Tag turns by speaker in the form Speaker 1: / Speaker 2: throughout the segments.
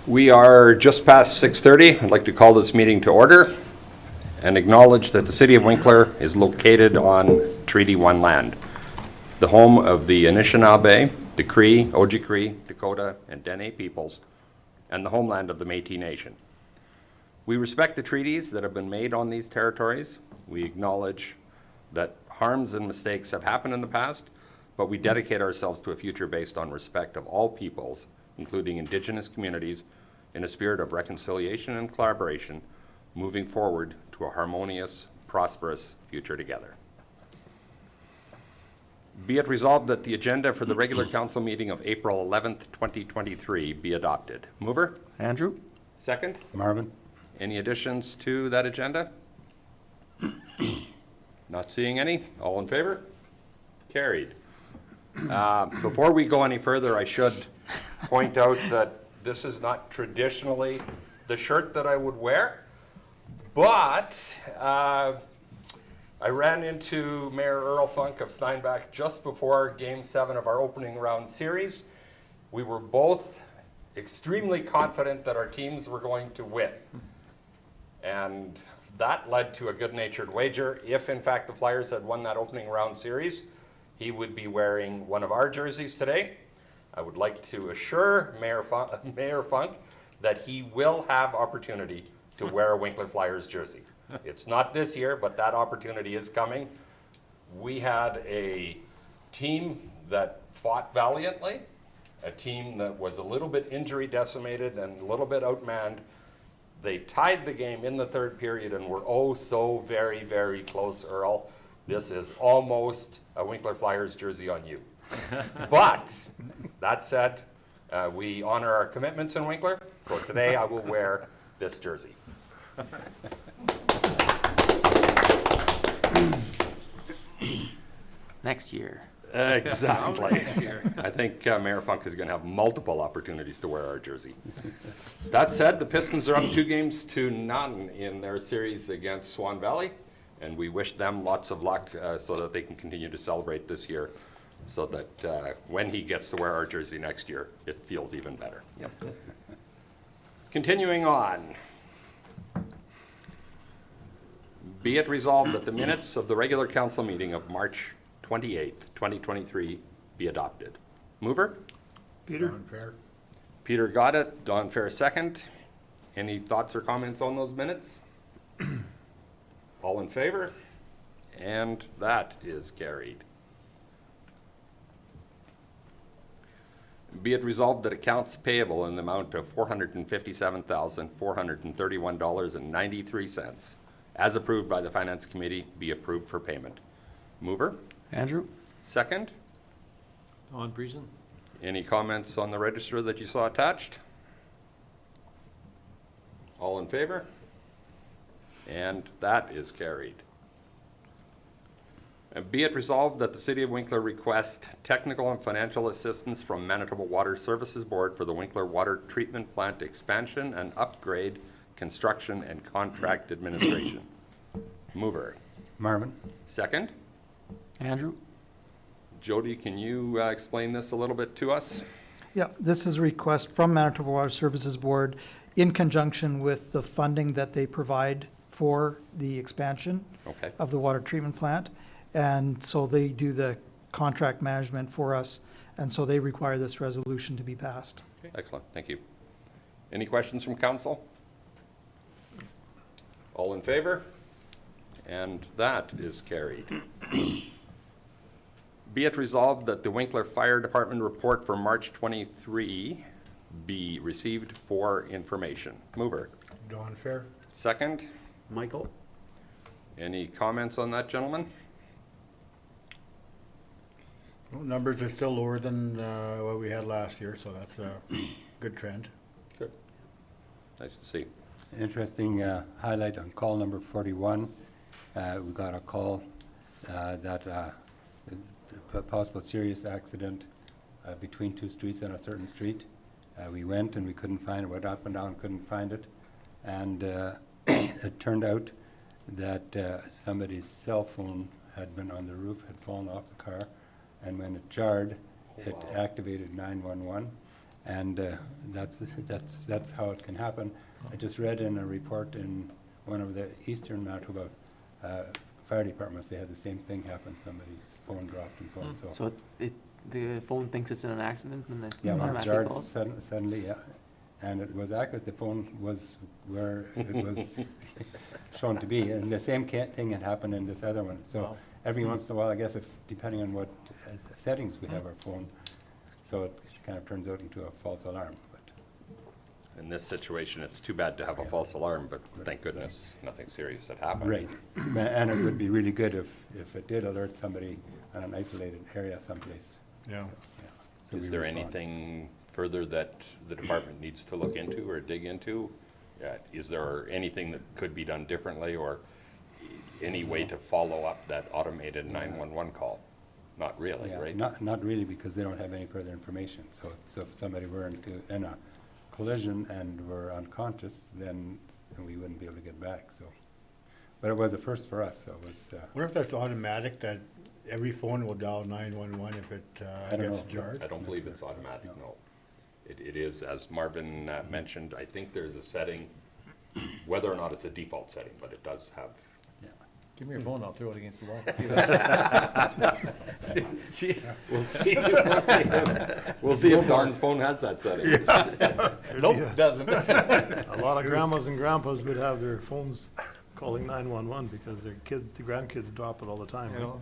Speaker 1: We are just past 6:30. I'd like to call this meeting to order and acknowledge that the City of Winkler is located on Treaty 1 land, the home of the Anishinaabe, the Cree, Ojibwe, Dakota, and Dene peoples, and the homeland of the Métis Nation. We respect the treaties that have been made on these territories. We acknowledge that harms and mistakes have happened in the past, but we dedicate ourselves to a future based on respect of all peoples, including Indigenous communities, in a spirit of reconciliation and collaboration, moving forward to a harmonious, prosperous future together. Be it resolved that the agenda for the regular council meeting of April 11th, 2023 be adopted. Mover?
Speaker 2: Andrew?
Speaker 1: Second?
Speaker 3: Marvin?
Speaker 1: Any additions to that agenda? Not seeing any. All in favor? Carried. Before we go any further, I should point out that this is not traditionally the shirt that I would wear, but I ran into Mayor Earl Funk of Steinbach just before Game 7 of our opening round series. We were both extremely confident that our teams were going to win. And that led to a good-natured wager. If, in fact, the Flyers had won that opening round series, he would be wearing one of our jerseys today. I would like to assure Mayor Funk that he will have opportunity to wear a Winkler Flyers jersey. It's not this year, but that opportunity is coming. We had a team that fought valiantly, a team that was a little bit injury decimated and a little bit outmanned. They tied the game in the third period and were oh so very, very close, Earl. This is almost a Winkler Flyers jersey on you. But that said, we honor our commitments in Winkler, so today I will wear this jersey.
Speaker 2: Next year.
Speaker 1: Exactly. I think Mayor Funk is going to have multiple opportunities to wear our jersey. That said, the Pistons are up 2-0 in their series against Swan Valley, and we wish them lots of luck so that they can continue to celebrate this year, so that when he gets to wear our jersey next year, it feels even better. Yep. Continuing on. Be it resolved that the minutes of the regular council meeting of March 28th, 2023 be adopted. Mover?
Speaker 3: Peter? Don Fair.
Speaker 1: Peter got it. Don Fair second. Any thoughts or comments on those minutes? All in favor? And that is carried. Be it resolved that accounts payable in the amount of $457,431.93, as approved by the Finance Committee, be approved for payment. Mover?
Speaker 2: Andrew?
Speaker 1: Second.
Speaker 4: On Friesen.
Speaker 1: Any comments on the register that you saw attached? All in favor? And that is carried. And be it resolved that the City of Winkler request technical and financial assistance from Manitoba Water Services Board for the Winkler Water Treatment Plant expansion and upgrade, construction, and contract administration. Mover?
Speaker 3: Marvin?
Speaker 1: Second.
Speaker 2: Andrew?
Speaker 1: Jody, can you explain this a little bit to us?
Speaker 5: Yeah, this is a request from Manitoba Water Services Board in conjunction with the funding that they provide for the expansion of the water treatment plant. And so they do the contract management for us, and so they require this resolution to be passed.
Speaker 1: Okay. Excellent, thank you. Any questions from council? All in favor? And that is carried. Be it resolved that the Winkler Fire Department report for March 23 be received for information. Mover?
Speaker 3: Don Fair.
Speaker 1: Second.
Speaker 3: Michael?
Speaker 1: Any comments on that, gentlemen?
Speaker 6: Well, numbers are still lower than what we had last year, so that's a good trend.
Speaker 1: Good. Nice to see.
Speaker 3: Interesting highlight on call number 41. We got a call that a possible serious accident between two streets on a certain street. We went and we couldn't find it, went up and down, couldn't find it. And it turned out that somebody's cell phone had been on the roof, had fallen off the car, and when it jarred, it activated 911. And that's how it can happen. I just read in a report in one of the eastern Manitoba fire departments, they had the same thing happen. Somebody's phone dropped and so on, so.
Speaker 2: So the phone thinks it's in an accident and it
Speaker 3: Yeah, when it
Speaker 2: automatically
Speaker 3: starts
Speaker 2: calls?
Speaker 3: suddenly, yeah. And it was accurate, the phone was where it was shown to be. And the same thing had happened in this other one. So
Speaker 4: Wow.
Speaker 3: every once in a while, I guess if, depending on what settings we have our phone, so it kind of turns out into a false alarm. But
Speaker 1: In this situation, it's too bad to have a false alarm, but thank goodness, nothing serious had happened.
Speaker 3: Right. And it would be really good if it did alert somebody on an isolated area someplace.
Speaker 6: Yeah.
Speaker 3: Yeah. So
Speaker 1: Is
Speaker 3: we
Speaker 1: there
Speaker 3: respond.
Speaker 1: anything further that the department needs to look into or dig into? Is there anything that could be done differently or any way to follow up that automated 911 call? Not really,
Speaker 3: Yeah,
Speaker 1: right?
Speaker 3: not really, because they don't have any further information. So if somebody were in a collision and were unconscious, then we wouldn't be able to get back, so. But it was a first for us, so it was,
Speaker 6: Wonder if that's automatic, that every phone will dial 911 if it
Speaker 3: I don't
Speaker 6: gets
Speaker 3: know.
Speaker 6: jarred?
Speaker 1: I don't believe it's automatic,
Speaker 3: No.
Speaker 1: no. It is, as Marvin mentioned, I think there's a setting, whether or not it's a default setting, but it does have.
Speaker 3: yeah.
Speaker 4: Give me your phone, I'll throw it against the wall.
Speaker 1: We'll see. We'll see if Don's phone has that setting.
Speaker 4: Nope, doesn't.
Speaker 7: A lot of grandmas and grandpas would have their phones calling 911 because their kids, the grandkids drop it all the time.
Speaker 4: You know,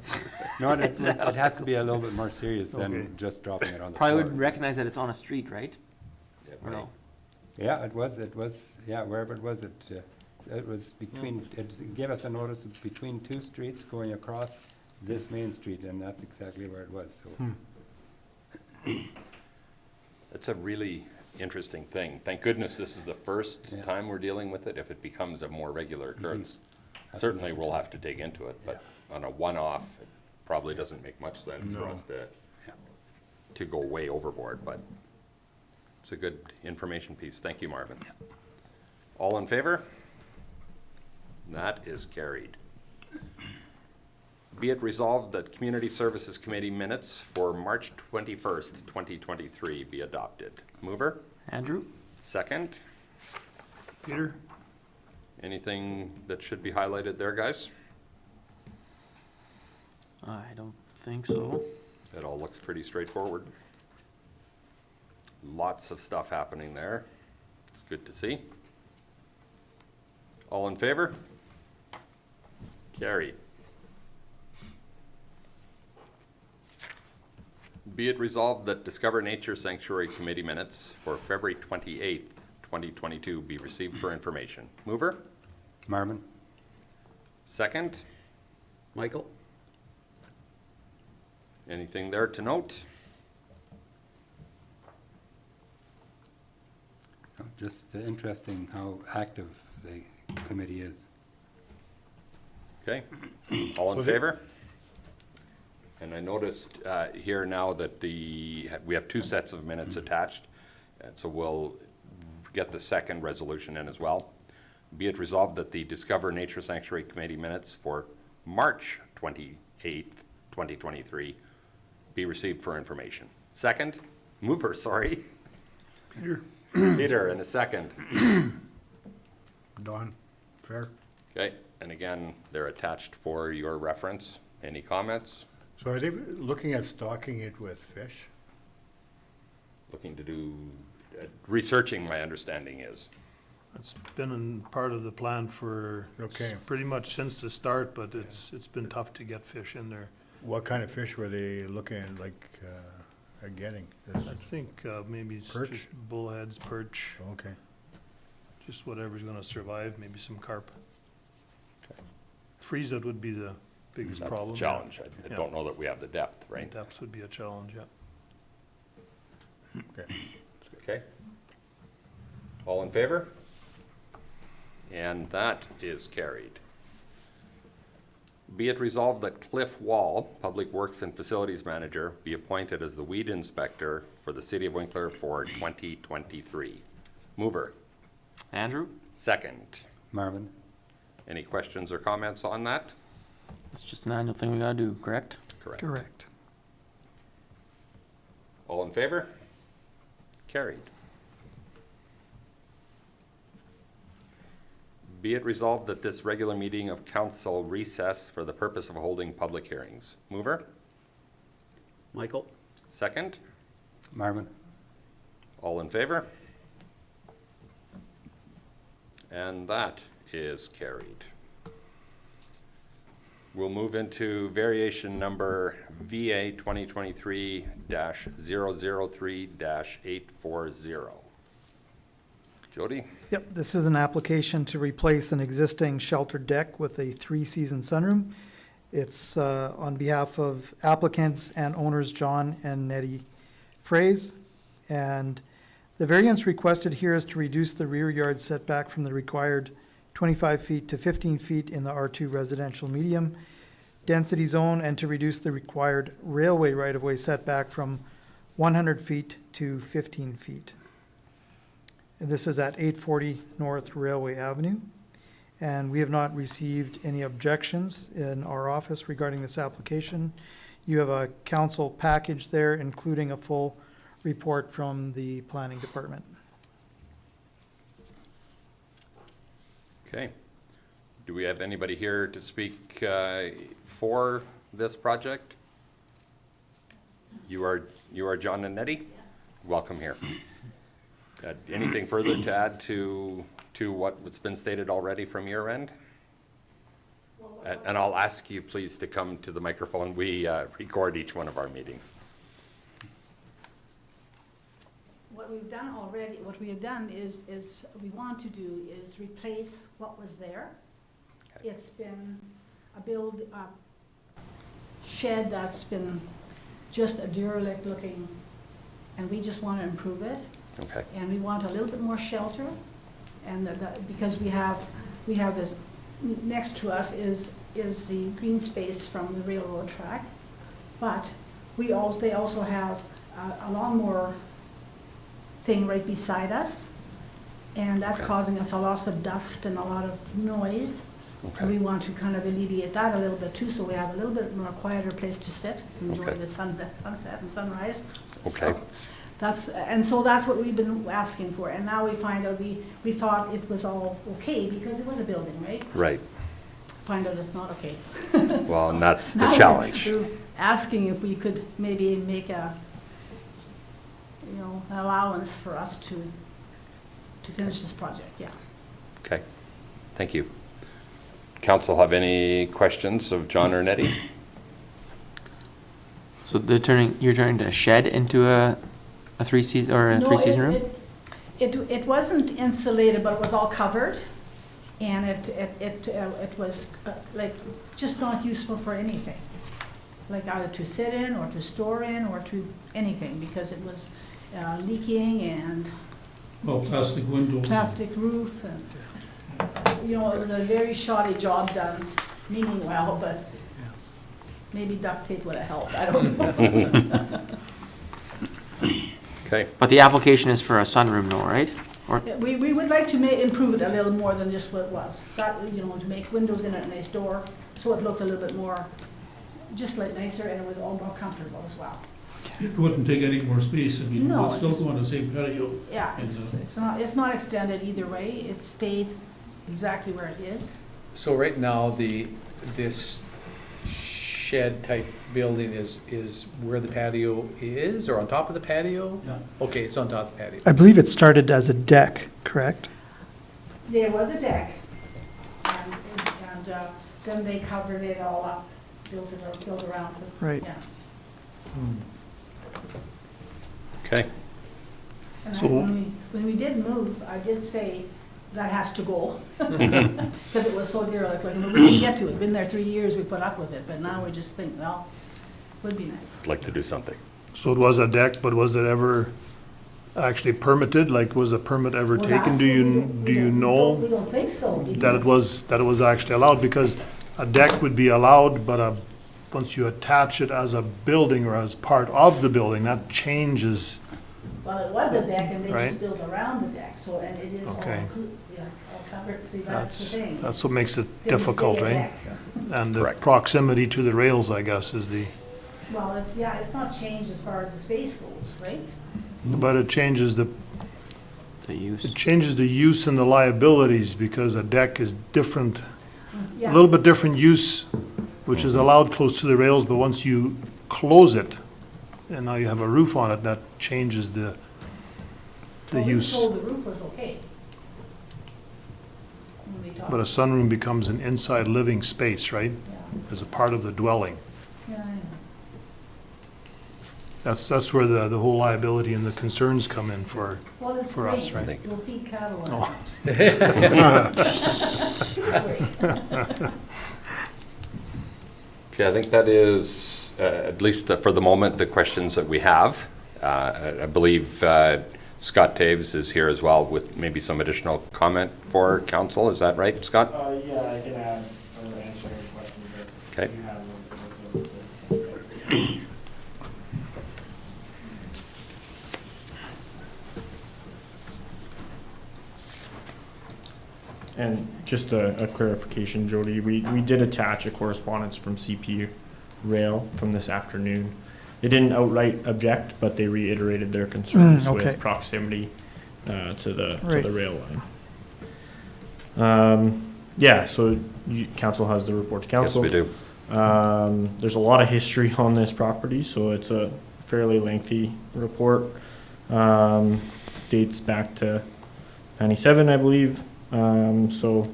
Speaker 3: No, and it has to be a little bit more serious
Speaker 7: Okay.
Speaker 3: than just dropping it on the
Speaker 2: Probably
Speaker 3: floor.
Speaker 2: would recognize that it's on a street, right?
Speaker 1: Yeah,
Speaker 2: Or no?
Speaker 3: Yeah, it was, yeah, wherever it was, it was between, it gave us a notice of between two streets going across this main street, and that's exactly where it was, so.
Speaker 1: It's a really interesting thing. Thank goodness this is the first
Speaker 3: Yeah.
Speaker 1: time we're dealing with it. If it becomes a more regular occurrence, certainly we'll have to dig into it, but on a one-off, it probably doesn't make much sense for
Speaker 6: No.
Speaker 1: us
Speaker 3: Yeah.
Speaker 1: to go way overboard, but it's a good information piece. Thank you, Marvin. All in favor? That is carried. Be it resolved that Community Services Committee minutes for March 21st, 2023 be adopted. Mover?
Speaker 2: Andrew?
Speaker 1: Second?
Speaker 7: Peter?
Speaker 1: Anything that should be highlighted there, guys?
Speaker 2: I don't think so.
Speaker 1: It all looks pretty straightforward. Lots of stuff happening there. It's good to see. All in favor? Carried. Be it resolved that Discover Nature Sanctuary Committee minutes for February 28th, 2022 be received for information. Mover?
Speaker 3: Marvin?
Speaker 1: Second?
Speaker 8: Michael?
Speaker 1: Anything there to note?
Speaker 3: Just interesting how active the committee is.
Speaker 1: Okay, all in favor? And I noticed here now that we have two sets of minutes attached, and so we'll get the second resolution in as well. Be it resolved that the Discover Nature Sanctuary Committee minutes for March 28th, 2023 be received for information. Second, mover, sorry.
Speaker 7: Peter?
Speaker 1: Peter, in a second.
Speaker 6: Don, fair?
Speaker 1: Okay, and again, they're attached for your reference. Any comments?
Speaker 6: So are they looking at stocking it with fish?
Speaker 1: Looking to do, researching, my understanding is.
Speaker 7: It's been in part of the plan for
Speaker 6: Okay.
Speaker 7: pretty much since the start, but it's been tough to get fish in there.
Speaker 6: What kind of fish were they looking at, at getting? This-
Speaker 7: I think maybe it's
Speaker 6: Perch?
Speaker 7: just bullheads, perch,
Speaker 6: Okay.
Speaker 7: just whatever's gonna survive, maybe some carp. Freeze it would be the biggest
Speaker 1: That's
Speaker 7: problem.
Speaker 1: the challenge. I don't know that we have the depth, right?
Speaker 7: Depth would be a challenge, yeah.
Speaker 6: Okay.
Speaker 1: Okay. All in favor? And that is carried. Be it resolved that Cliff Wall, Public Works and Facilities Manager, be appointed as the weed inspector for the City of Winkler for 2023. Mover,
Speaker 2: Andrew?
Speaker 1: second.
Speaker 3: Marvin?
Speaker 1: Any questions or comments on that?
Speaker 2: It's just an annual thing we gotta do, correct?
Speaker 1: Correct.
Speaker 5: Correct.
Speaker 1: All in favor? Carried. Be it resolved that this regular meeting of council recess for the purpose of holding public hearings. Mover?
Speaker 8: Michael?
Speaker 1: Second?
Speaker 3: Marvin?
Speaker 1: All in favor? And that is carried. We'll move into variation number VA 2023-003-840. Jody?
Speaker 5: Yep, this is an application to replace an existing sheltered deck with a three-season sunroom. It's on behalf of applicants and owners John and Nettie Fraze. And the variance requested here is to reduce the rear yard setback from the required 25 feet to 15 feet in the R2 residential medium density zone, and to reduce the required railway right-of-way setback from 100 feet to 15 feet. And this is at 840 North Railway Avenue. And we have not received any objections in our office regarding this application. You have a council package there, including a full report from the planning department.
Speaker 1: Okay. Do we have anybody here to speak for this project? You are John and Nettie? Welcome here. Anything further to add to what's been stated already from your end? And I'll ask you please to come to the microphone. We record each one of our meetings.
Speaker 9: What we've done already, what we have done is we want to do is replace what was there.
Speaker 1: Okay.
Speaker 9: It's been a shed that's been just a derelict looking, and we just want to improve it.
Speaker 1: Okay.
Speaker 9: And we want a little bit more shelter, and because we have this, next to us is the green space from the railroad track, but they also have a lawnmower thing right beside us, and that's
Speaker 1: Okay.
Speaker 9: causing us a lot of dust and a lot of noise.
Speaker 1: Okay.
Speaker 9: And we want to kind of alleviate that a little bit too, so we have a little bit more quieter place to sit, enjoy
Speaker 1: Okay.
Speaker 9: the sunset and sunrise.
Speaker 1: Okay.
Speaker 9: So that's what we've been asking for, and now we find out, we thought it was all okay because it was a building, right?
Speaker 1: Right.
Speaker 9: Find out it's not okay.
Speaker 1: Well, and that's the
Speaker 9: Now
Speaker 1: challenge.
Speaker 9: we're asking if we could maybe make an allowance for us to finish this project, yeah.
Speaker 1: Okay. Thank you. Council have any questions of John or Nettie?
Speaker 2: So you're turning a shed into a three-season, or a
Speaker 9: No,
Speaker 2: three-season room?
Speaker 9: It wasn't insulated, but it was all covered, and it was like just not useful for anything, like either to sit in or to store in or to anything, because it was leaking and
Speaker 10: plastic windows.
Speaker 9: plastic roof, and it was a very shoddy job done, meaning well, but maybe duct tape would have helped, I don't know.
Speaker 1: Okay.
Speaker 2: But the application is for a sunroom though, right? Or,
Speaker 9: We would like to improve it a little more than just what it was. That, to make windows in it, a nice door, so it looked a little bit more, just like nicer, and it was all more comfortable as well.
Speaker 10: It wouldn't take any more space, I mean,
Speaker 9: No,
Speaker 10: it's still
Speaker 9: it's-
Speaker 10: going the same patio.
Speaker 9: Yeah,
Speaker 10: And,
Speaker 9: it's not extended either way, it stayed exactly where it is.
Speaker 4: So right now, this shed type building is where the patio is, or on top of the patio?
Speaker 10: Yeah.
Speaker 4: Okay, it's on top of the patio.
Speaker 5: I believe it started as a deck, correct?
Speaker 9: There was a deck, and then they covered it all up, built around it.
Speaker 5: Right.
Speaker 9: Yeah.
Speaker 1: Okay.
Speaker 9: And
Speaker 7: So-
Speaker 9: when we did move, I did say, that has to go. Because it was so derelict, like, we didn't get to it, been there 3 years, we put up with it, but now we just think, well, would be nice.
Speaker 1: I'd like to do something.
Speaker 7: So it was a deck, but was it ever actually permitted? Like, was a permit ever
Speaker 9: Well,
Speaker 7: taken?
Speaker 9: that's
Speaker 7: Do
Speaker 9: what
Speaker 7: you
Speaker 9: we
Speaker 7: know
Speaker 9: don't think so.
Speaker 7: that it was actually allowed? Because a deck would be allowed, but once you attach it as a building or as part of the building, that changes.
Speaker 9: Well, it was a deck, and they
Speaker 7: Right.
Speaker 9: just built around the deck, so, and it is all
Speaker 7: Okay.
Speaker 9: all covered, see, that's the thing.
Speaker 7: That's what makes it
Speaker 9: Didn't stay
Speaker 7: difficult,
Speaker 9: a
Speaker 7: right?
Speaker 9: deck.
Speaker 7: And the
Speaker 1: Correct.
Speaker 7: proximity to the rails, I guess, is the
Speaker 9: Well, it's not changed as far as the space goes, right?
Speaker 7: But it changes the
Speaker 2: use.
Speaker 7: It changes the use and the liabilities because a deck is different, a
Speaker 9: Yeah.
Speaker 7: little bit different use, which is allowed close to the rails, but once you close it, and now you have a roof on it, that changes the
Speaker 9: Well, we were
Speaker 7: use.
Speaker 9: told the roof was okay. When we talked.
Speaker 7: But a sunroom becomes an inside living space, right,
Speaker 9: Yeah,
Speaker 7: as a part of the dwelling.
Speaker 9: yeah, I know.
Speaker 7: That's where the whole liability and the concerns come in for,
Speaker 9: Well, it's
Speaker 7: For us,
Speaker 9: great.
Speaker 7: right?
Speaker 9: We'll feed cattle on
Speaker 7: Oh.
Speaker 9: it. It's great.
Speaker 1: Okay, I think that is, at least for the moment, the questions that we have. I believe Scott Taves is here as well with maybe some additional comment for council. Is that right, Scott?
Speaker 11: Yeah, I can add or answer any questions that
Speaker 1: Okay.
Speaker 11: you have. And just a clarification, Jody, we did attach a correspondence from CP Rail from this afternoon. They didn't outright object, but they reiterated their concerns
Speaker 5: okay.
Speaker 11: with proximity to the
Speaker 5: Right.
Speaker 11: rail line. Yeah, so council has the report to
Speaker 1: Yes,
Speaker 11: council.
Speaker 1: we do.
Speaker 11: There's a lot of history on this property, so it's a fairly lengthy report. Dates back to 97, I believe. So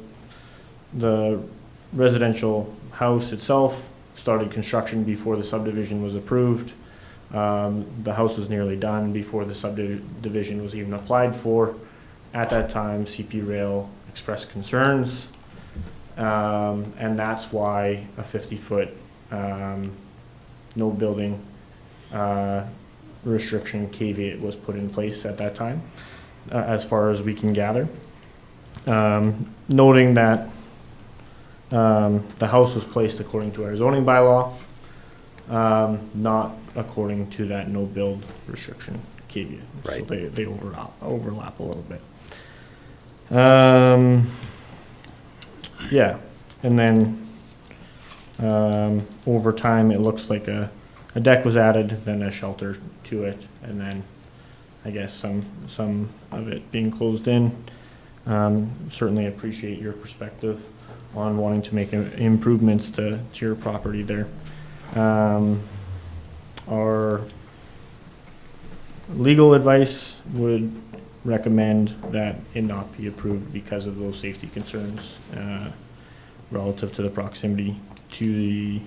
Speaker 11: the residential house itself started construction before the subdivision was approved. The house was nearly done before the subdivision was even applied for. At that time, CP Rail expressed concerns, and that's why a 50-foot no building restriction caveat was put in place at that time, as far as we can gather. Noting that the house was placed according to our zoning bylaw, not according to that no build restriction caveat.
Speaker 1: Right.
Speaker 11: So they overlap a little bit. Yeah, and then over time, it looks like a deck was added, then a shelter to it, and then I guess some of it being closed in. Certainly appreciate your perspective on wanting to make improvements to your property there. Our legal advice would recommend that it not be approved because of those safety concerns relative to the proximity to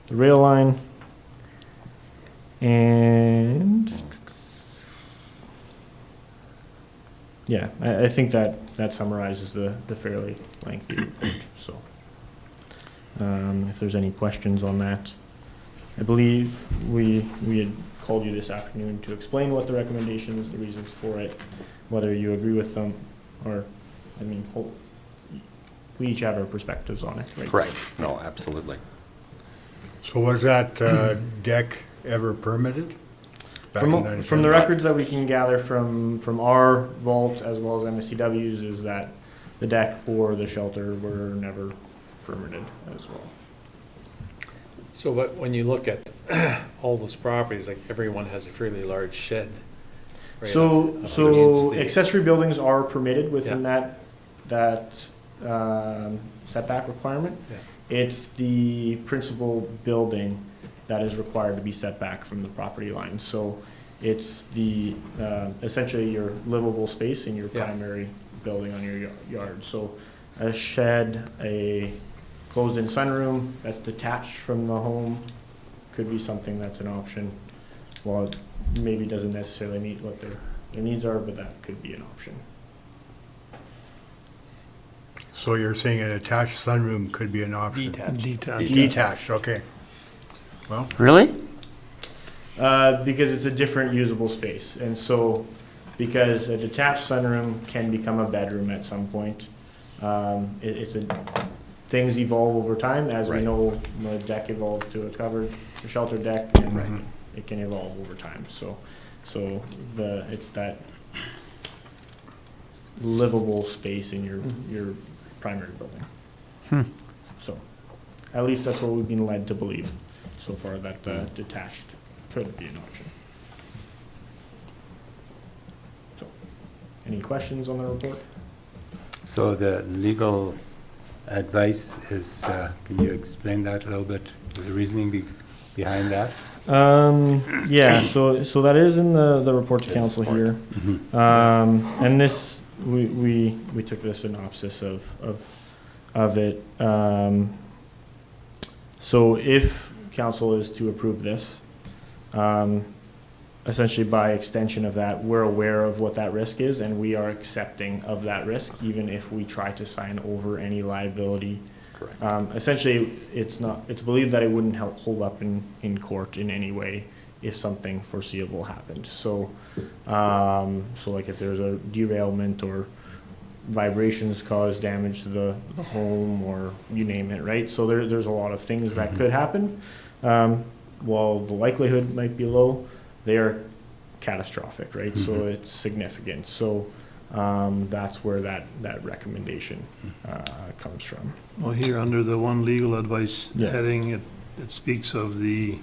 Speaker 11: the rail line. And yeah, I think that summarizes the fairly lengthy report, so. If there's any questions on that. I believe we had called you this afternoon to explain what the recommendations, the reasons for it, whether you agree with them, or, I mean, we each have our perspectives on it, right?
Speaker 1: Correct. No, absolutely.
Speaker 6: So was that deck ever permitted? Back in
Speaker 11: From
Speaker 6: 97?
Speaker 11: the records that we can gather from our vault as well as MSTW's is that the deck or the shelter were never permitted as well.
Speaker 4: So, but when you look at all those properties, like everyone has a fairly large shed. right
Speaker 11: So
Speaker 4: underneath the-
Speaker 11: accessory buildings are permitted within that setback requirement.
Speaker 4: Yeah.
Speaker 11: It's the principal building that is required to be set back from the property line. So it's the, essentially your livable space in your
Speaker 4: Yeah.
Speaker 11: primary building on your yard. So a shed, a closed-in sunroom that's detached from the home could be something that's an option. Well, it maybe doesn't necessarily meet what their needs are, but that could be an option.
Speaker 6: So you're saying an attached sunroom could be an option?
Speaker 7: detached.
Speaker 6: Detached, okay. Well,
Speaker 2: Really?
Speaker 11: Because it's a different usable space, and so, because a detached sunroom can become a bedroom at some point. Things evolve over time, as we
Speaker 1: Right.
Speaker 11: know, the deck evolved to a shelter deck, and
Speaker 6: Right.
Speaker 11: it can evolve over time, so it's that livable space in your primary building.
Speaker 2: Hmm.
Speaker 11: So, at least that's what we've been led to believe. so far that detached could be an option. So, any questions on the report?
Speaker 3: So the legal advice is, can you explain that a little bit, the reasoning behind that?
Speaker 11: Yeah, so that is in the report to council here. And this, we took the synopsis of it. So if council is to approve this, essentially by extension of that, we're aware of what that risk is, and we are accepting of that risk, even if we try to sign over any liability.
Speaker 1: Correct.
Speaker 11: Essentially, it's believed that it wouldn't hold up in court in any way if something foreseeable happened. So, so like if there's a derailment or vibrations cause damage to the home, or you name it, right? So there's a lot of things that could happen. While the likelihood might be low, they are catastrophic, right? So it's significant. So that's where that recommendation comes from.
Speaker 7: Well, here, under the one legal advice
Speaker 11: Yeah.
Speaker 7: heading, it speaks of the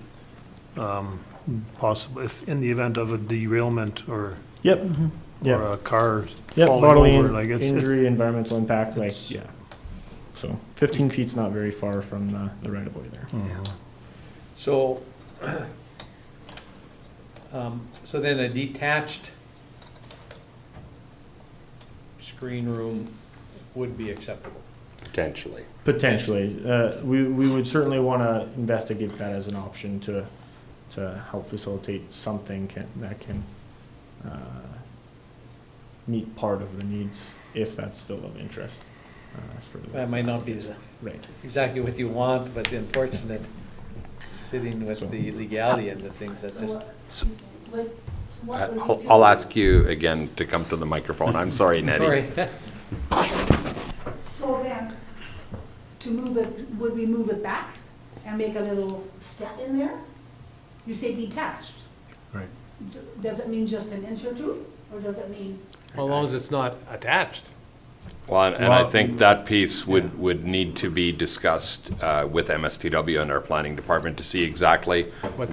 Speaker 7: possible, if in the event of a derailment or
Speaker 11: Yep. Yeah.
Speaker 7: or a car
Speaker 11: Yep.
Speaker 7: falling
Speaker 11: Bodily
Speaker 7: over, like it's
Speaker 11: injury, environmental impact, like,
Speaker 7: it's-
Speaker 11: yeah. So 15 feet's not very far from the right of way there.
Speaker 4: So, so then a detached screen room would be acceptable?
Speaker 1: Potentially.
Speaker 11: Potentially. We would certainly want to investigate that as an option to help facilitate something that can meet part of the needs, if that's still of interest. For the-
Speaker 4: That might not be
Speaker 11: Right.
Speaker 4: exactly what you want, but the unfortunate, sitting with the legality and the things that just.
Speaker 1: I'll ask you again to come to the microphone. I'm sorry, Nettie.
Speaker 4: Sorry.
Speaker 9: So then, to move it, would we move it back and make a little step in there? You say detached.
Speaker 6: Right.
Speaker 9: Does it mean just an inch or two, or does it mean?
Speaker 4: As long as it's not attached.
Speaker 1: Well, and I think that piece would need to be discussed with MSTW and our planning department to see exactly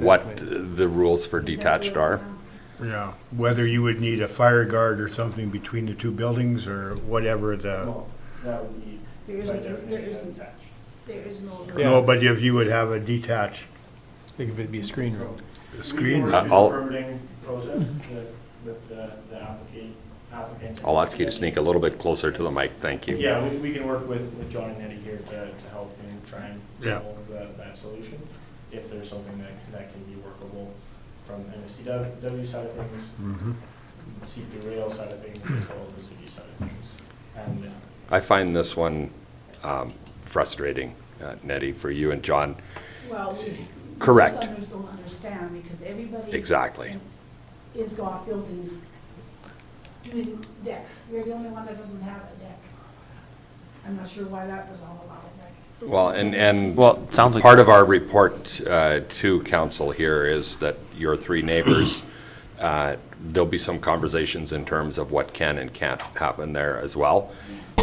Speaker 1: what the rules for detached are.
Speaker 6: Yeah, whether you would need a fire guard or something between the two buildings or whatever the,
Speaker 11: That would be
Speaker 9: There is no.
Speaker 4: Yeah.
Speaker 6: no, but if you would have a detached
Speaker 4: I think if it'd be a screen room.
Speaker 6: screen room.
Speaker 1: I'll-
Speaker 11: Permitting process with the applicant.
Speaker 1: I'll ask you to sneak a little bit closer to the mic, thank you.
Speaker 11: Yeah, we can work with John and Eddie here to help and try and
Speaker 6: Yeah.
Speaker 11: solve that solution, if there's something that can be workable from MSTW side of things,
Speaker 6: Mhm.
Speaker 11: CP rail side of things, as well as the city side of things. And
Speaker 1: I find this one frustrating, Nettie, for you and John.
Speaker 9: Well, we.
Speaker 1: Correct.
Speaker 9: most others don't understand, because everybody.
Speaker 1: Exactly.
Speaker 9: Is got buildings doing decks. We're the only one that doesn't have a deck. I'm not sure why that was all about, like.
Speaker 1: Well, and
Speaker 2: Well, it sounds like.
Speaker 1: part of our report to council here is that your three neighbors, there'll be some conversations in terms of what can and can't happen there as well.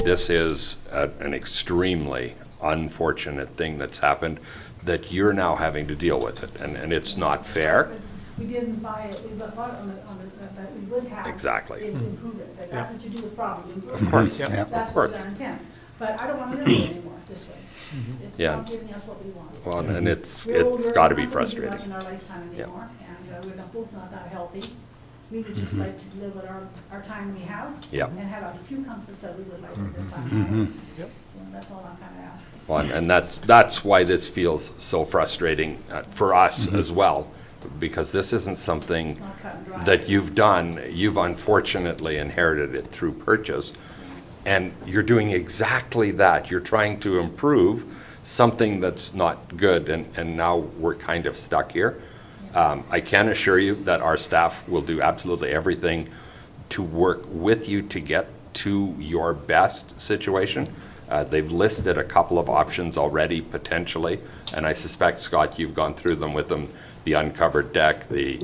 Speaker 1: This is an extremely unfortunate thing that's happened, that you're now having to deal with it, and it's not fair.
Speaker 9: We didn't buy it, we bought it on that we would have.
Speaker 1: Exactly.
Speaker 9: If we improve it, but that's what you do with property. you improve
Speaker 1: Of
Speaker 9: it.
Speaker 1: course,
Speaker 3: Yeah.
Speaker 9: That's
Speaker 1: of
Speaker 9: what's
Speaker 1: course.
Speaker 9: our intent. But I don't want to live here anymore this way. It's
Speaker 1: Yeah.
Speaker 9: not giving us what we want.
Speaker 1: Well, and it's
Speaker 9: We're older,
Speaker 1: got to be
Speaker 9: we're not gonna do
Speaker 1: frustrating.
Speaker 9: much in our lifetime
Speaker 1: Yeah.
Speaker 9: anymore, and we're both not that healthy. We would just like to live with our time we have.
Speaker 1: Yeah.
Speaker 9: And have a few comforts that we would like at this time.
Speaker 4: Yep.
Speaker 9: That's all I'm kind of asking.
Speaker 1: Well, and that's why this feels so frustrating for us as well, because this isn't something
Speaker 9: It's not cut and dry.
Speaker 1: that you've done. You've unfortunately inherited it through purchase, and you're doing exactly that. You're trying to improve something that's not good, and now we're kind of stuck here. I can assure you that our staff will do absolutely everything to work with you to get to your best situation. They've listed a couple of options already, potentially, and I suspect, Scott, you've gone through them with them, the uncovered deck, the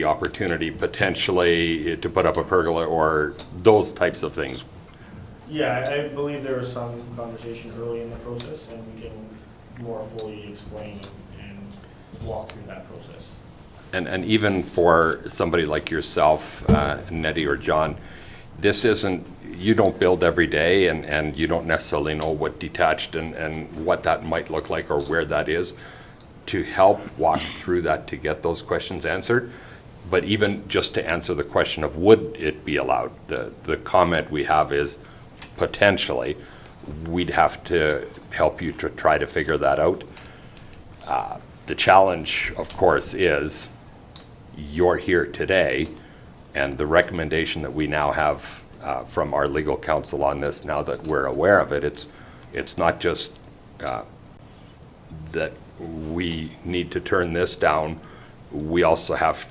Speaker 1: opportunity potentially to put up a pergola, or those types of things.
Speaker 11: yeah, I believe there was some conversation early in the process, and we can more fully explain and walk through that process.
Speaker 1: And even for somebody like yourself, Nettie or John, this isn't, you don't build every day, and you don't necessarily know what detached and what that might look like or where that is. To help walk through that to get those questions answered, but even just to answer the question of would it be allowed, the comment we have is potentially. We'd have to help you to try to figure that out. The challenge, of course, is you're here today, and the recommendation that we now have from our legal counsel on this, now that we're aware of it, it's not just that we need to turn this down, we also have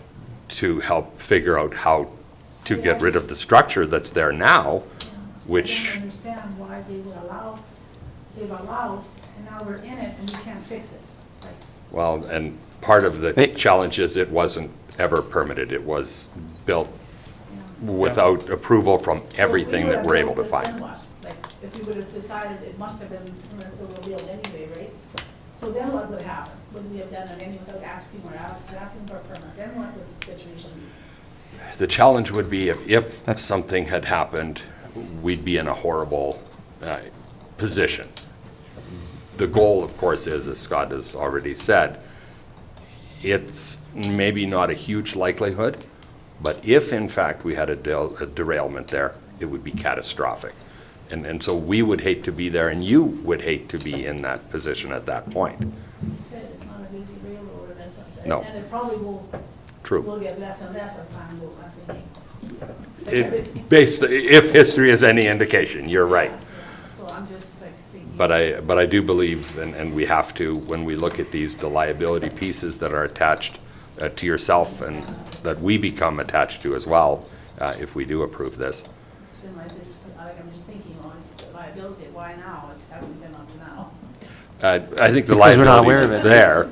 Speaker 1: to help figure out how to get rid of the structure that's there now,
Speaker 9: I
Speaker 1: which,
Speaker 9: don't understand why they would allow, they've allowed, and now we're in it and we can't fix it. Like,
Speaker 1: well, and part of the
Speaker 2: Hey.
Speaker 1: challenge is it wasn't ever permitted. It was built
Speaker 9: you know.
Speaker 1: without approval from everything
Speaker 9: So if we
Speaker 1: that we're able to
Speaker 9: would've built this,
Speaker 1: find.
Speaker 9: then what? Like, if we would have decided it must have been, so we'll build anyway, right? So then what would happen? Would we have done it anyway without asking or asking for a permit? Then what would the situation be?
Speaker 1: The challenge would be if
Speaker 2: That's-
Speaker 1: something had happened, we'd be in a horrible position. The goal, of course, is, as Scott has already said, it's maybe not a huge likelihood, but if in fact we had a derailment there, it would be catastrophic. And so we would hate to be there, and you would hate to be in that position at that point.
Speaker 9: You said it's not a busy railroad and something.
Speaker 1: No.
Speaker 9: And it probably will
Speaker 1: True.
Speaker 9: get less and less as time goes, I'm thinking.
Speaker 1: If history is any indication, you're right.
Speaker 9: Yeah. So I'm just like thinking.
Speaker 1: But I do believe, and we have to, when we look at these, the liability pieces that are attached to yourself and that we become attached to as well, if we do approve this.
Speaker 9: It's been like this, I'm just thinking on liability, why now? It hasn't been up to now.
Speaker 1: I think the
Speaker 2: Because we're not
Speaker 1: liability
Speaker 2: aware of
Speaker 1: was
Speaker 2: it.
Speaker 1: there,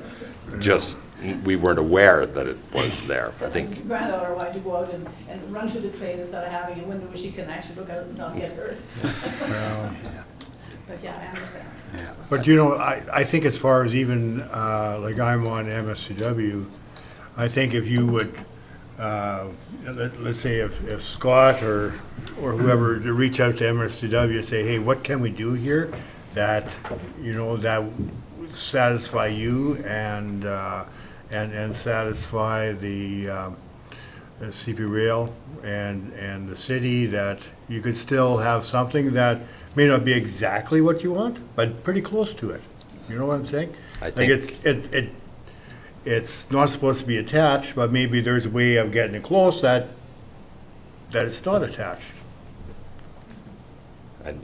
Speaker 1: just we weren't aware that it was there. I think,
Speaker 9: Granddaughter, why'd you go out and run to the train instead of having a window where she can actually look out and not get hurt?
Speaker 6: Well,
Speaker 9: But yeah, I understand.
Speaker 6: But you know, I think as far as even, like I'm on MSCW, I think if you would, let's say if Scott or whoever to reach out to MSCW and say, hey, what can we do here that, you know, that would satisfy you and satisfy the CP Rail and the city, that you could still have something that may not be exactly what you want, but pretty close to it. You know what I'm saying?
Speaker 1: I
Speaker 6: Like
Speaker 1: think,
Speaker 6: it's not supposed to be attached, but maybe there's a way of getting it close that it's not attached.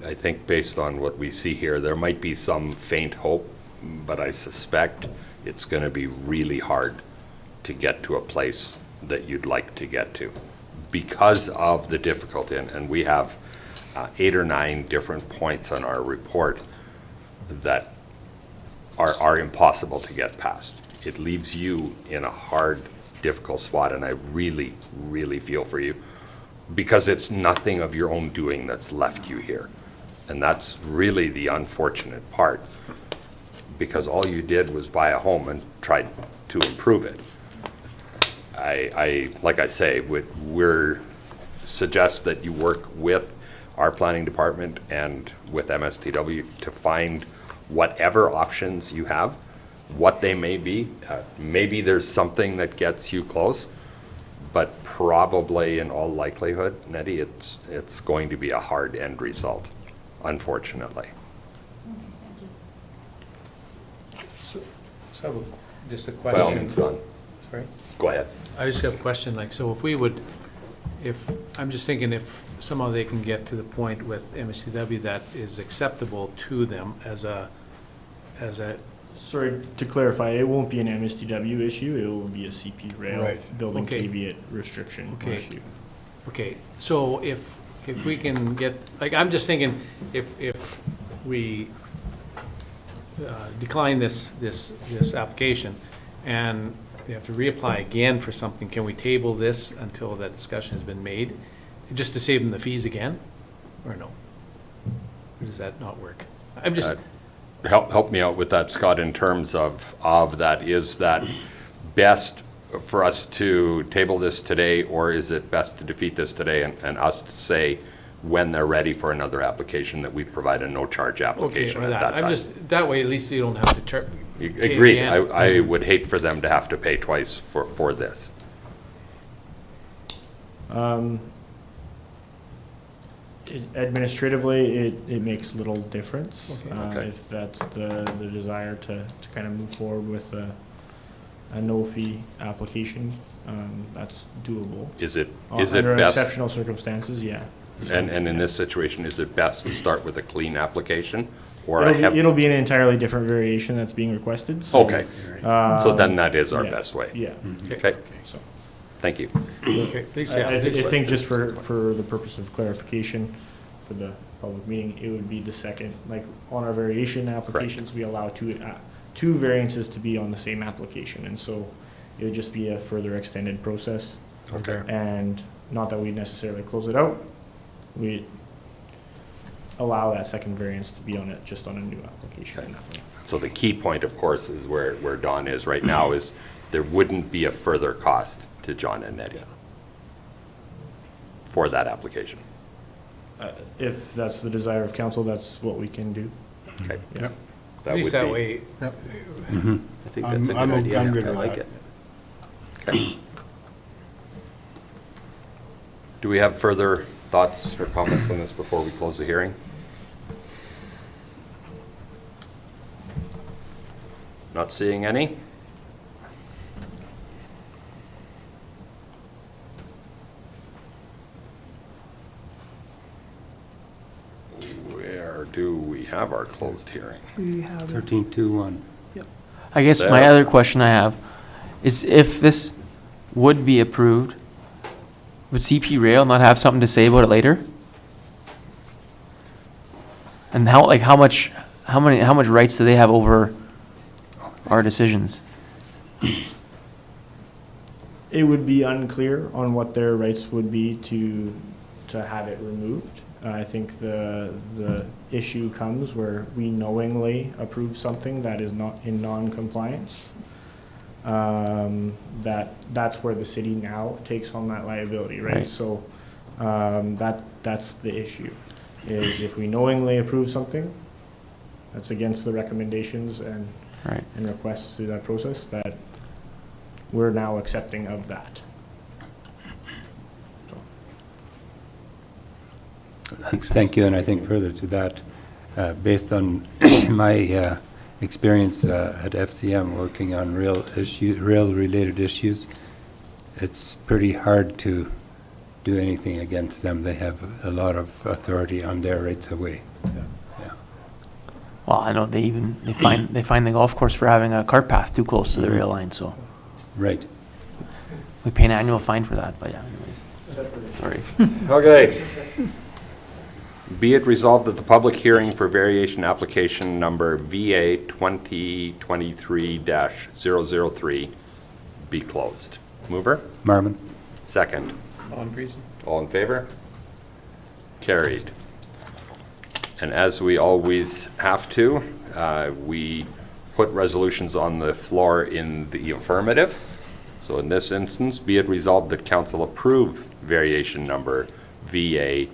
Speaker 1: I think based on what we see here, there might be some faint hope, but I suspect it's going to be really hard to get to a place that you'd like to get to because of the difficulty. And we have 8 or 9 different points on our report that are impossible to get past. It leaves you in a hard, difficult spot, and I really, really feel for you because it's nothing of your own doing that's left you here. And that's really the unfortunate part, because all you did was buy a home and tried to improve it. Like I say, we're suggest that you work with our planning department and with MSTW to find whatever options you have, what they may be. Maybe there's something that gets you close, but probably in all likelihood, Nettie, it's going to be a hard end result, unfortunately.
Speaker 9: Thank you.
Speaker 4: So I have just a
Speaker 1: By all means,
Speaker 4: question.
Speaker 1: Don,
Speaker 4: Sorry?
Speaker 1: go ahead.
Speaker 4: I just have a question, like, so if we would, I'm just thinking if somehow they can get to the point with MSCW that is acceptable to them as a,
Speaker 11: Sorry, to clarify, it won't be an MSTW issue, it will be a CP Rail
Speaker 6: Right.
Speaker 11: building
Speaker 4: Okay.
Speaker 11: caveat restriction
Speaker 4: Okay.
Speaker 11: issue.
Speaker 4: okay, so if we can get, like, I'm just thinking, if we decline this application and we have to reapply again for something, can we table this until that discussion has been made? Just to save them the fees again, or no? Or does that not work? I'm just,
Speaker 1: help me out with that, Scott, in terms of that. Is that best for us to table this today, or is it best to defeat this today and us to say when they're ready for another application that we provide a no-charge
Speaker 4: Okay,
Speaker 1: application
Speaker 4: or
Speaker 1: at
Speaker 4: that,
Speaker 1: that
Speaker 4: I'm
Speaker 1: time?
Speaker 4: just, that way at least you don't have to
Speaker 1: Agreed.
Speaker 4: again.
Speaker 1: I would hate for them to have to pay twice for this.
Speaker 11: Administratively, it makes little difference.
Speaker 1: Okay.
Speaker 11: If that's the desire to kind of move forward with a no-fee application, that's doable.
Speaker 1: Is it
Speaker 11: Under
Speaker 1: best,
Speaker 11: exceptional circumstances, yeah.
Speaker 1: and in this situation, is it best to start with a clean application? Or
Speaker 11: It'll be an entirely different variation that's being requested, so.
Speaker 1: Okay, so then that is our
Speaker 11: yeah.
Speaker 1: best way.
Speaker 11: Yeah.
Speaker 1: Okay,
Speaker 11: So,
Speaker 1: thank you.
Speaker 4: Okay, please, yeah,
Speaker 11: I
Speaker 4: please.
Speaker 11: think just for the purpose of clarification, for the public meeting, it would be the second, like, on our variation applications, we allow two variances to be on the same application, and so it would just be a further extended process.
Speaker 6: Okay.
Speaker 11: And not that we necessarily close it out, we allow that second variance to be on it, just on a new application.
Speaker 1: Okay. So the key point, of course, is where Don is right now, is there wouldn't be a further cost to John and Nettie for that application.
Speaker 11: If that's the desire of council, that's what we can do.
Speaker 1: Okay.
Speaker 11: Yeah.
Speaker 4: At least that way,
Speaker 8: I think that's a good
Speaker 6: I'm
Speaker 8: idea.
Speaker 6: good
Speaker 8: I
Speaker 6: with
Speaker 8: like
Speaker 6: that.
Speaker 8: it.
Speaker 1: Okay. Do we have further thoughts or comments on this before we close the hearing? Not seeing any? Where do we have our closed hearing?
Speaker 5: We have,
Speaker 3: 13.2.1.
Speaker 2: I guess my
Speaker 1: There.
Speaker 2: other question I have is if this would be approved, would CP Rail not have something to say about it later? And how much rights do they have over our decisions?
Speaker 11: It would be unclear on what their rights would be to have it removed. I think the issue comes where we knowingly approve something that is not in non-compliance. That's where the city now takes on that liability, right?
Speaker 2: Right.
Speaker 11: So, that's the issue, is if we knowingly approve something that's against the recommendations and
Speaker 2: Right.
Speaker 11: and requests through that process, that we're now accepting of that.
Speaker 3: Thank you, and I think further to that, based on my experience at FCM working on rail-related issues, it's pretty hard to do anything against them. They have a lot of authority on their rights of way.
Speaker 2: Well, I know they find the golf course for having a cart path too close to the rail line, so
Speaker 3: Right.
Speaker 2: we pay an annual fine for that, but yeah, anyways. Sorry.
Speaker 1: Okay. Be it resolved that the public hearing for variation application number VA 2023-003 be closed. Mover?
Speaker 3: Marmon?
Speaker 1: Second.
Speaker 4: on reason.
Speaker 1: All in favor? Carried. And as we always have to, we put resolutions on the floor in the affirmative. So in this instance, be it resolved that council approve variation number VA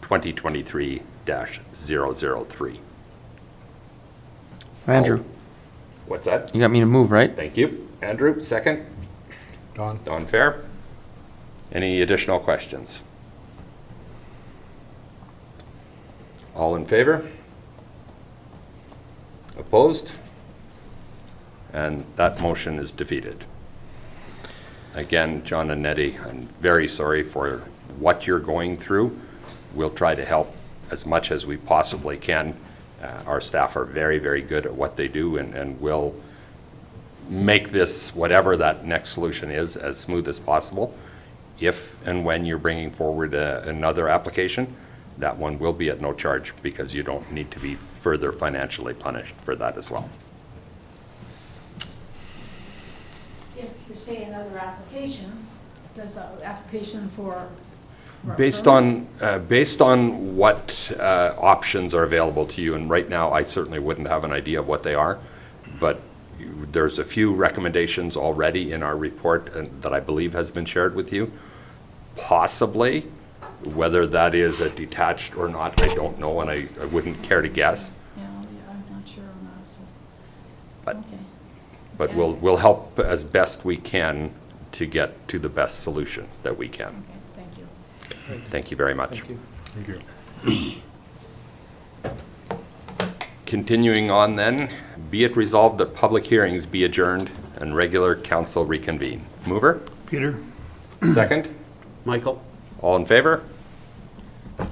Speaker 1: 2023-003.
Speaker 2: Andrew,
Speaker 1: What's that?
Speaker 2: you got me to move, right?
Speaker 1: Thank you. Andrew, second.
Speaker 6: Don?
Speaker 1: Don Fair. Any additional questions? All in favor? Opposed? And that motion is defeated. Again, John and Nettie, I'm very sorry for what you're going through. We'll try to help as much as we possibly can. Our staff are very, very good at what they do, and we'll make this, whatever that next solution is, as smooth as possible. If and when you're bringing forward another application, that one will be at no charge, because you don't need to be further financially punished for that as well.
Speaker 9: If you say another application, does the application for
Speaker 1: Based on what options are available to you, and right now, I certainly wouldn't have an idea of what they are, but there's a few recommendations already in our report that I believe has been shared with you. Possibly, whether that is a detached or not, I don't know, and I wouldn't care to guess.
Speaker 9: Yeah, I'm not sure on that, so.
Speaker 1: But-
Speaker 9: Okay.
Speaker 1: But we'll help as best we can to get to the best solution that we can.
Speaker 9: Okay, thank you.
Speaker 1: Thank you very much.
Speaker 4: Thank you.
Speaker 6: Thank you.
Speaker 1: Continuing on then, be it resolved that public hearings be adjourned and regular council reconvene. Mover?
Speaker 7: Peter?
Speaker 1: Second?
Speaker 8: Michael?
Speaker 1: All in favor?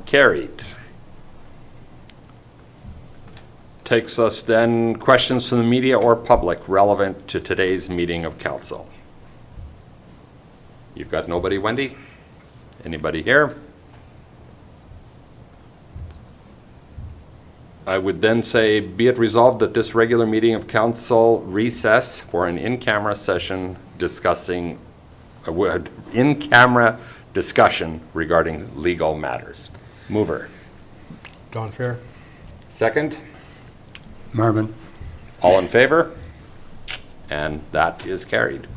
Speaker 1: Carried. Takes us then, questions from the media or public relevant to today's meeting of council. You've got nobody, Wendy? Anybody here? I would then say, be it resolved that this regular meeting of council recess for an in-camera session discussing, in-camera discussion regarding legal matters. Mover.
Speaker 6: Don Fair?
Speaker 1: Second?
Speaker 3: Marvin?
Speaker 1: All in favor? And that is carried.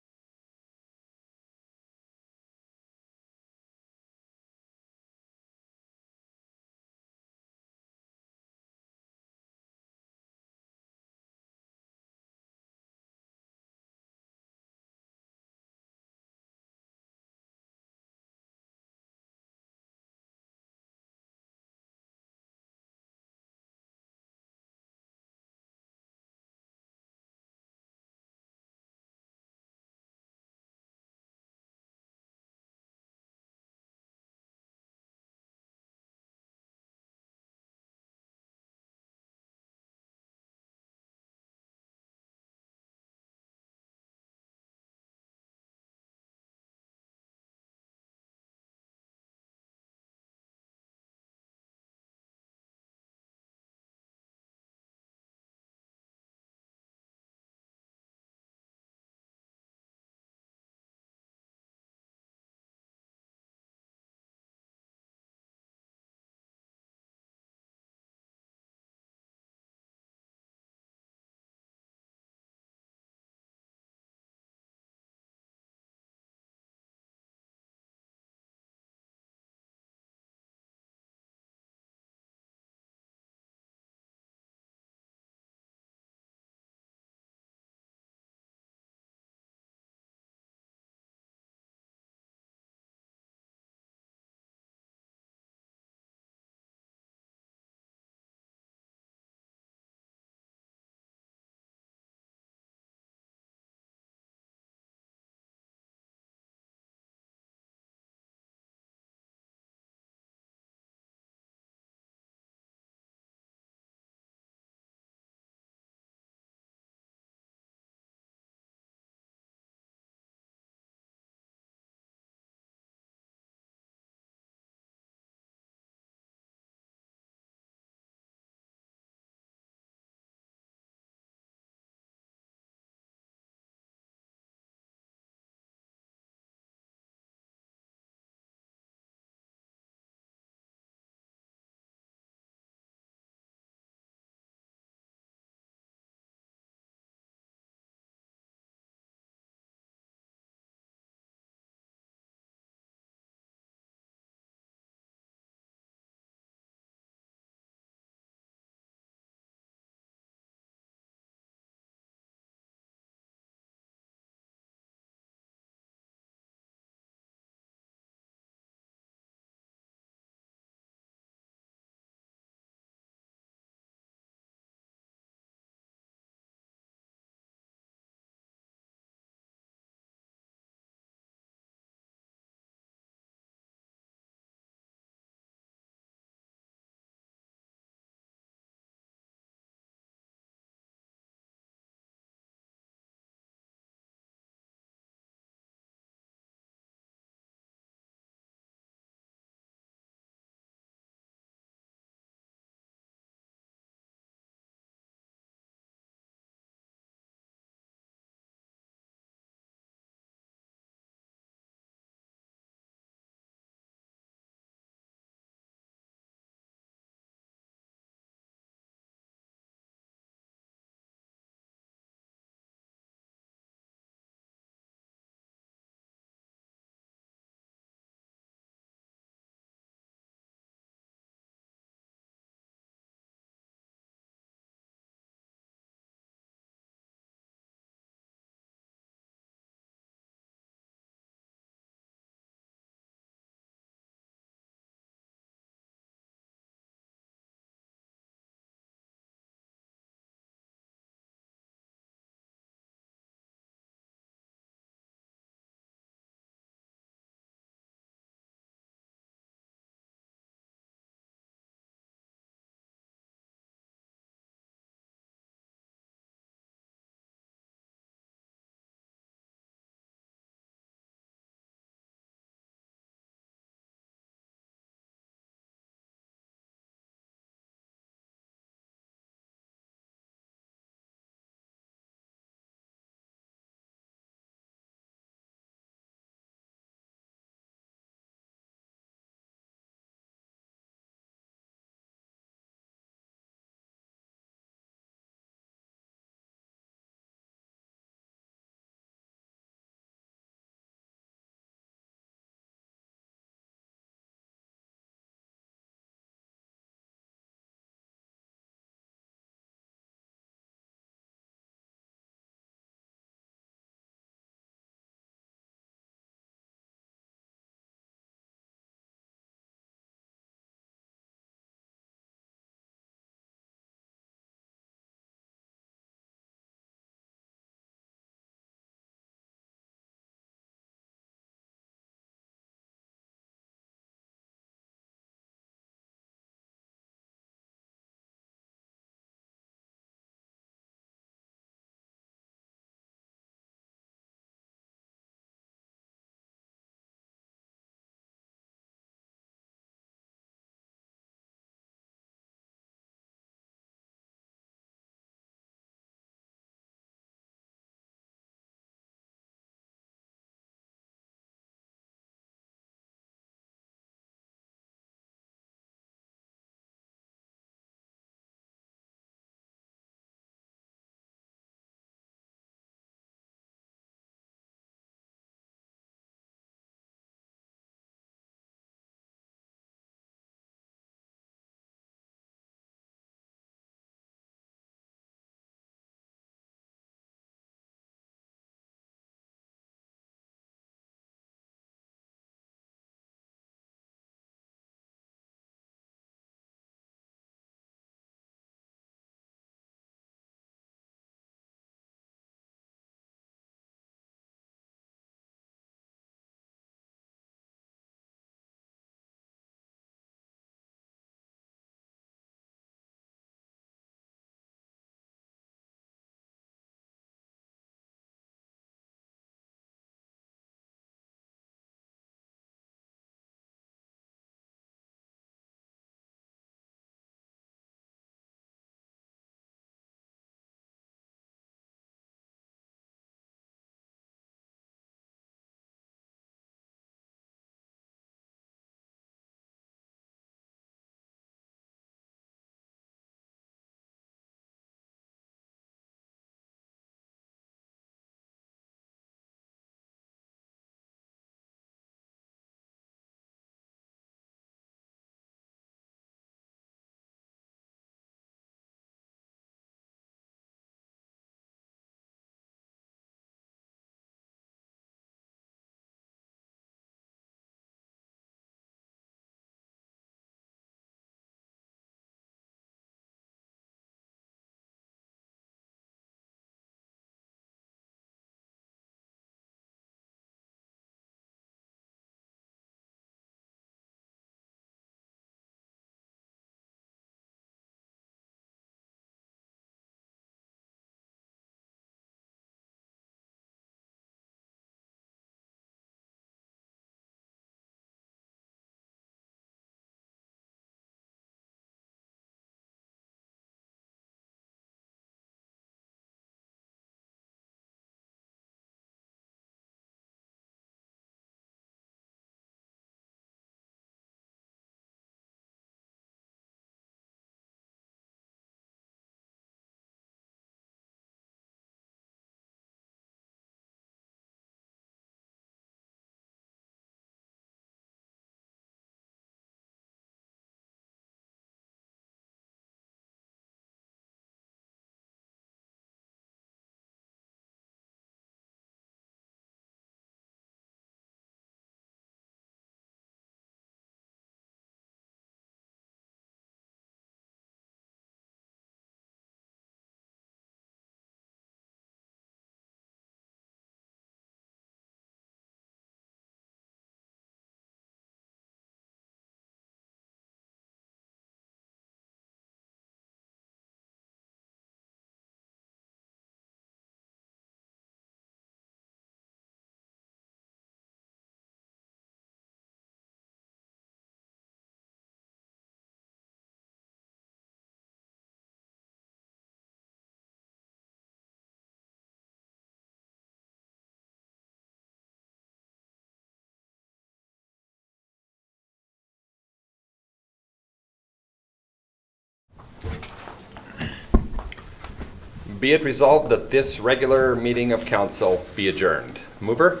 Speaker 1: Be it resolved that this regular meeting of council be adjourned. Mover?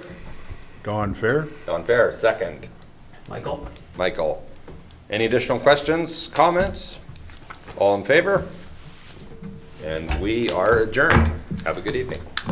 Speaker 6: Don Fair?
Speaker 1: Don Fair, second.
Speaker 8: Michael?
Speaker 1: Michael. Any additional questions, comments? All in favor? And we are adjourned. Have a good evening.